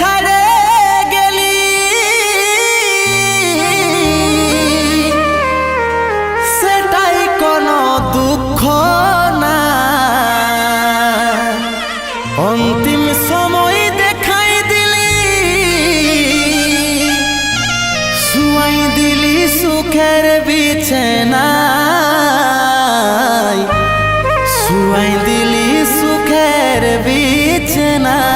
ছাড়ে গেলি সেটাই কোনো দুঃখ না, অন্তিম সময় দেখাই দিলি, শুয়াই দিলি সুখের বিছানায়, শুয়াই দিলি সুখের বিছানায়।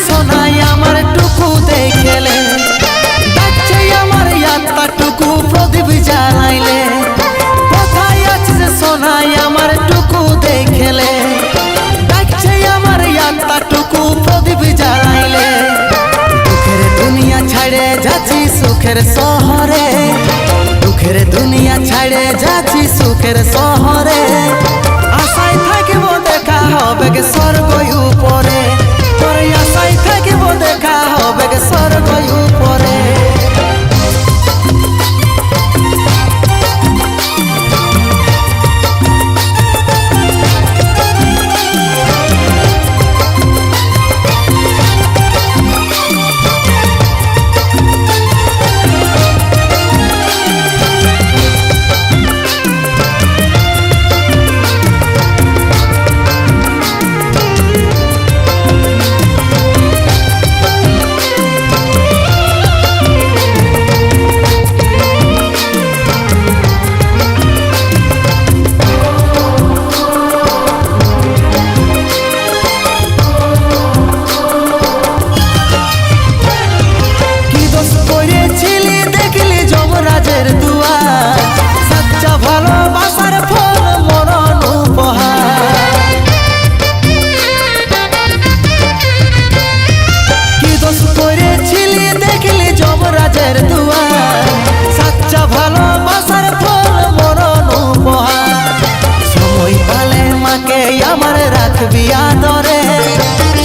সোনাই আমার টুকু দেখলে, ডাকছে আমার আত্মা টুকু প্রদীপ জ্বালাইলে। কোথায় আছিস সোনাই আমার টুকু দেখলে, ডাকছে আমার আত্মা টুকু প্রদীপ জ্বালাইলে। দুঃখের দুনিয়া ছাড়ে যাচ্ছি সুখের শহরে, দুঃখের দুনিয়া ছাড়ে যাচ্ছি সুখের শহরে। আশায় থাকিব দেখা হবে স্বর্গ উপরে, তোরে আশায় থাকিব দেখা হবে স্বর্গ উপরে।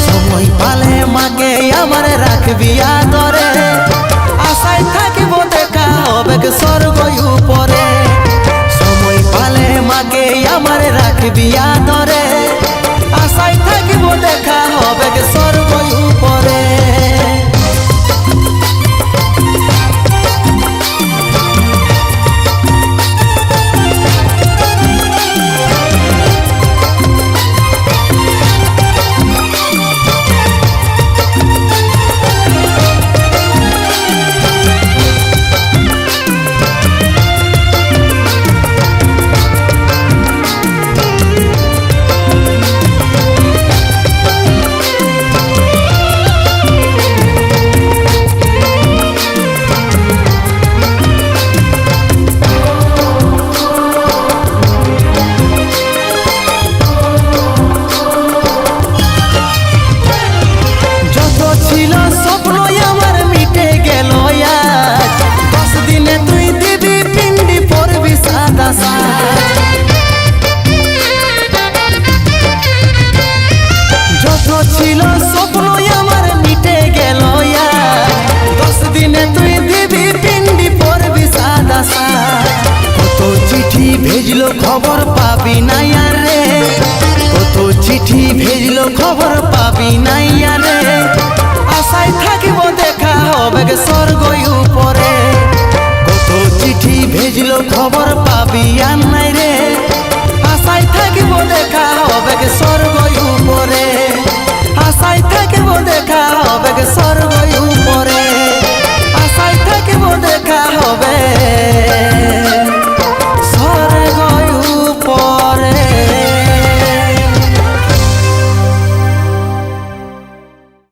সময় পালে মাকে আমার রাখবি আদরে, আশায় থাকিব দেখা হবে স্বর্গ উপরে। সময় পালে মাকে আমার রাখবি আদরে, আশায় থাকিব দেখা হবে স্বর্গ উপরে। যত ছিল স্বপ্ন আমার মিটে গেল, 10 দিনে তুই দিবি পিন্ডি পরবি সাদা সাজ। কত চিঠি ভেজলো খবর পাবি না রে, কত চিঠি ভেজলো খবর পাবি না রে। আশায় থাকিব দেখা হবে স্বর্গ উপরে, কত চিঠি ভেজলো খবর পাবি আর নাই রে। আশায় থাকিব দেখা হবে স্বর্গ উপরে, আশায় থাকিব দেখা হবে স্বর্গ